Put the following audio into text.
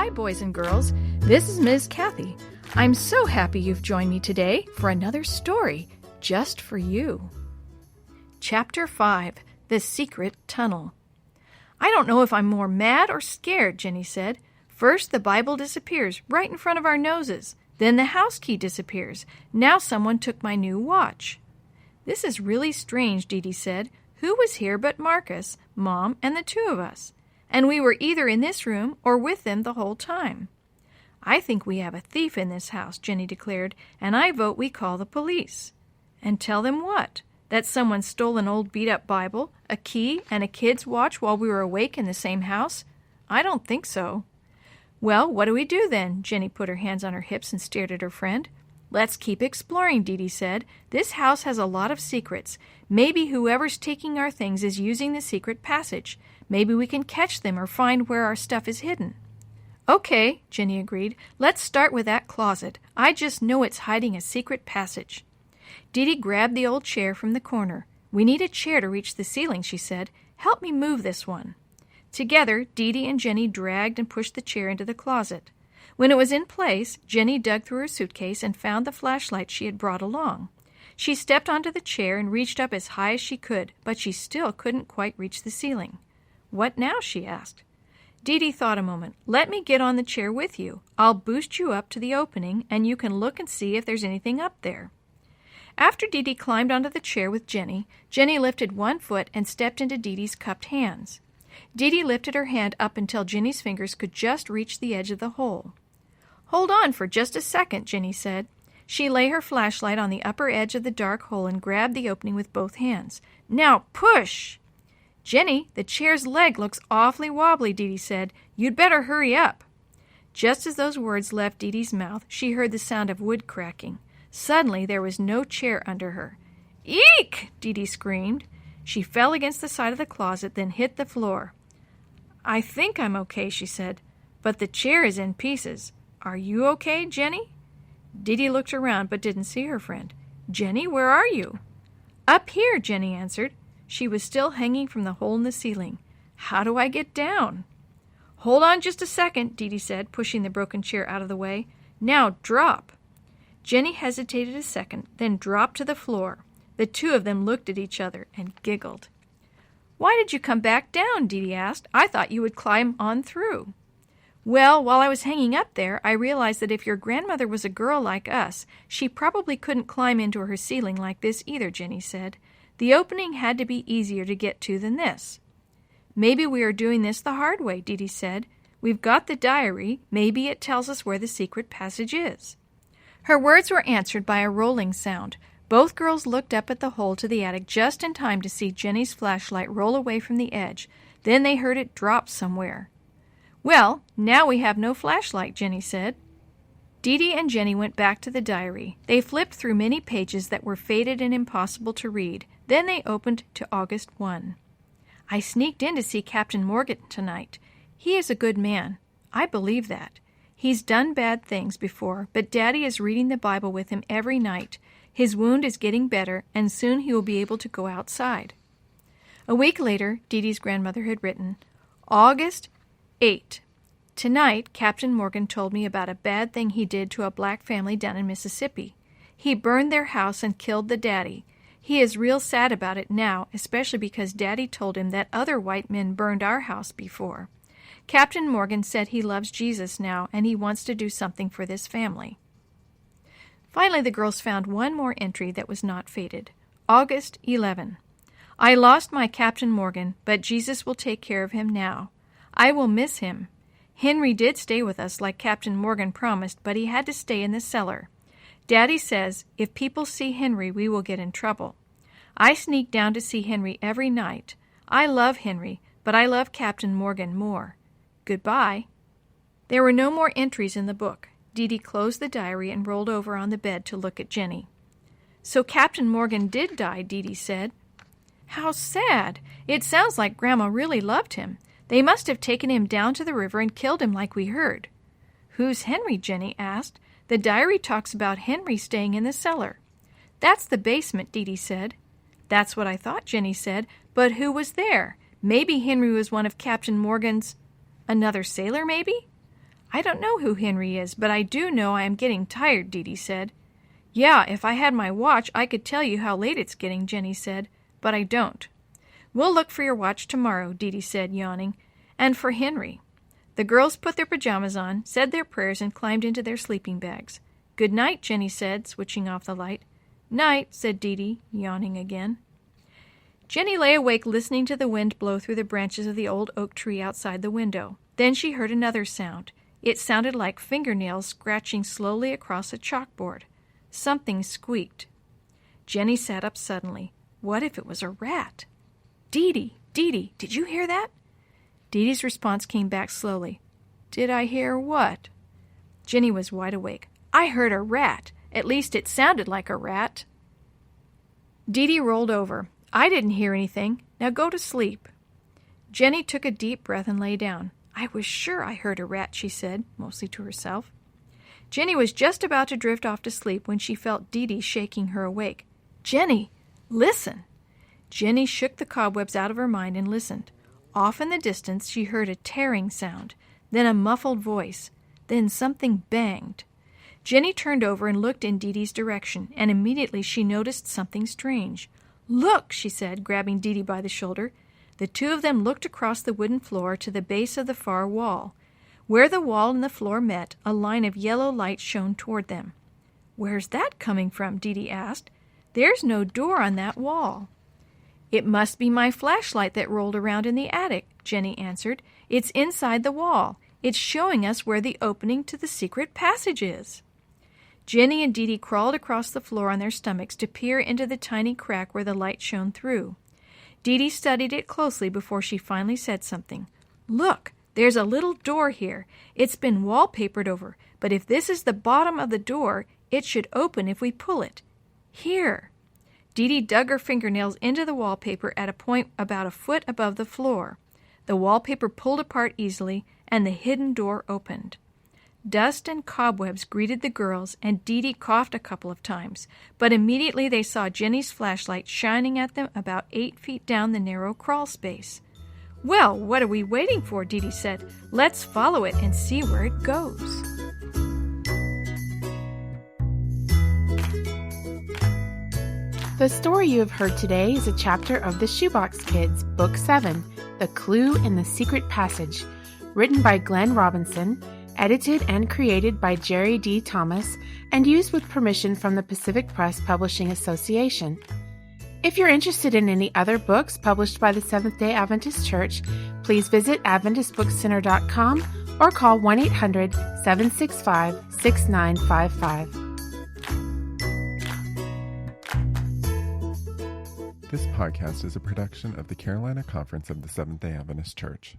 Hi, boys and girls. This is Ms. Kathy. I'm so happy you've joined me today for another story just for you. Chapter 5, The Secret Tunnel. I don't know if I'm more mad or scared, Jenny said. First, the Bible disappears right in front of our noses. Then the house key disappears. Now someone took my new watch. This is really strange, DeeDee said. Who was here but Marcus, Mom, and the two of us? And we were either in this room or with them the whole time. I think we have a thief in this house, Jenny declared, and I vote we call the police. And tell them what? That someone stole an old beat-up Bible, a key, and a kid's watch while we were awake in the same house? I don't think so. Well, what do we do then? Jenny put her hands on her hips and stared at her friend. Let's keep exploring, DeeDee said. This house has a lot of secrets. Maybe whoever's taking our things is using the secret passage. Maybe we can catch them or find where our stuff is hidden. Okay, Jenny agreed. Let's start with that closet. I just know it's hiding a secret passage. DeeDee grabbed the old chair from the corner. We need a chair to reach the ceiling, she said. Help me move this one. Together, DeeDee and Jenny dragged and pushed the chair into the closet. When it was in place, Jenny dug through her suitcase and found the flashlight she had brought along. She stepped onto the chair and reached up as high as she could, but she still couldn't quite reach the ceiling. What now? She asked. DeeDee thought a moment. Let me get on the chair with you. I'll boost you up to the opening, and you can look and see if there's anything up there. After DeeDee climbed onto the chair with Jenny, Jenny lifted one foot and stepped into DeeDee's cupped hands. DeeDee lifted her hand up until Jenny's fingers could just reach the edge of the hole. Hold on for just a second, Jenny said. She lay her flashlight on the upper edge of the dark hole and grabbed the opening with both hands. Now push! Jenny, the chair's leg looks awfully wobbly, DeeDee said. You'd better hurry up. Just as those words left DeeDee's mouth, she heard the sound of wood cracking. Suddenly, there was no chair under her. Eek! DeeDee screamed. She fell against the side of the closet, then hit the floor. I think I'm okay, she said, but the chair is in pieces. Are you okay, Jenny? DeeDee looked around but didn't see her friend. Jenny, where are you? Up here, Jenny answered. She was still hanging from the hole in the ceiling. How do I get down? Hold on just a second, DeeDee said, pushing the broken chair out of the way. Now drop. Jenny hesitated a second, then dropped to the floor. The two of them looked at each other and giggled. Why did you come back down? DeeDee asked. I thought you would climb on through. Well, while I was hanging up there, I realized that if your grandmother was a girl like us, she probably couldn't climb into her ceiling like this either, Jenny said. The opening had to be easier to get to than this. Maybe we are doing this the hard way, DeeDee said. We've got the diary. Maybe it tells us where the secret passage is. Her words were answered by a rolling sound. Both girls looked up at the hole to the attic just in time to see Jenny's flashlight roll away from the edge. Then they heard it drop somewhere. Well, now we have no flashlight, Jenny said. DeeDee and Jenny went back to the diary. They flipped through many pages that were faded and impossible to read. Then they opened to August 1. I sneaked in to see Captain Morgan tonight. He is a good man. I believe that. He's done bad things before, but Daddy is reading the Bible with him every night. His wound is getting better, and soon he will be able to go outside. A week later, DeeDee's grandmother had written, August 8. Tonight, Captain Morgan told me about a bad thing he did to a black family down in Mississippi. He burned their house and killed the daddy. He is real sad about it now, especially because Daddy told him that other white men burned our house before. Captain Morgan said he loves Jesus now, and he wants to do something for this family. Finally, the girls found one more entry that was not faded. August 11. I lost my Captain Morgan, but Jesus will take care of him now. I will miss him. Henry did stay with us like Captain Morgan promised, but he had to stay in the cellar. Daddy says, if people see Henry, we will get in trouble. I sneak down to see Henry every night. I love Henry, but I love Captain Morgan more. Goodbye. There were no more entries in the book. DeeDee closed the diary and rolled over on the bed to look at Jenny. So Captain Morgan did die, DeeDee said. How sad. It sounds like Grandma really loved him. They must have taken him down to the river and killed him like we heard. Who's Henry? Jenny asked. The diary talks about Henry staying in the cellar. That's the basement, DeeDee said. That's what I thought, Jenny said. But who was there? Maybe Henry was one of Captain Morgan's... Another sailor, maybe? I don't know who Henry is, but I do know I am getting tired, DeeDee said. Yeah, if I had my watch, I could tell you how late it's getting, Jenny said, but I don't. We'll look for your watch tomorrow, DeeDee said, yawning, and for Henry. The girls put their pajamas on, said their prayers, and climbed into their sleeping bags. Good night, Jenny said, switching off the light. Night, said DeeDee, yawning again. Jenny lay awake listening to the wind blow through the branches of the old oak tree outside the window. Then she heard another sound. It sounded like fingernails scratching slowly across a chalkboard. Something squeaked. Jenny sat up suddenly. What if it was a rat? DeeDee, DeeDee, did you hear that? DeeDee's response came back slowly. Did I hear what? Jenny was wide awake. I heard a rat. At least it sounded like a rat. DeeDee rolled over. I didn't hear anything. Now go to sleep. Jenny took a deep breath and lay down. I was sure I heard a rat, she said, mostly to herself. Jenny was just about to drift off to sleep when she felt DeeDee shaking her awake. Jenny, listen! Jenny shook the cobwebs out of her mind and listened. Off in the distance she heard a tearing sound, then a muffled voice, then something banged. Jenny turned over and looked in DeeDee's direction, and immediately she noticed something strange. Look, she said, grabbing DeeDee by the shoulder. The two of them looked across the wooden floor to the base of the far wall. Where the wall and the floor met, a line of yellow light shone toward them. Where's that coming from? DeeDee asked. There's no door on that wall. It must be my flashlight that rolled around in the attic, Jenny answered. It's inside the wall. It's showing us where the opening to the secret passage is. Jenny and DeeDee crawled across the floor on their stomachs to peer into the tiny crack where the light shone through. DeeDee studied it closely before she finally said something. Look, there's a little door here. It's been wallpapered over, but if this is the bottom of the door, it should open if we pull it. Here. DeeDee dug her fingernails into the wallpaper at a point about a foot above the floor. The wallpaper pulled apart easily, and the hidden door opened. Dust and cobwebs greeted the girls, and DeeDee coughed a couple of times, but immediately they saw Jenny's flashlight shining at them about 8 feet down the narrow crawl space. Well, what are we waiting for? DeeDee said. Let's follow it and see where it goes. The story you have heard today is a chapter of The Shoebox Kids, Book 7, The Clue in the Secret Passage, written by Glenn Robinson, edited and created by Jerry D. Thomas, and used with permission from the Pacific Press Publishing Association. If you're interested in any other books published by the Seventh-day Adventist Church, please visit AdventistBookCenter.com or call 1-800-765-6955. This podcast is a production of the Carolina Conference of the Seventh-day Adventist Church.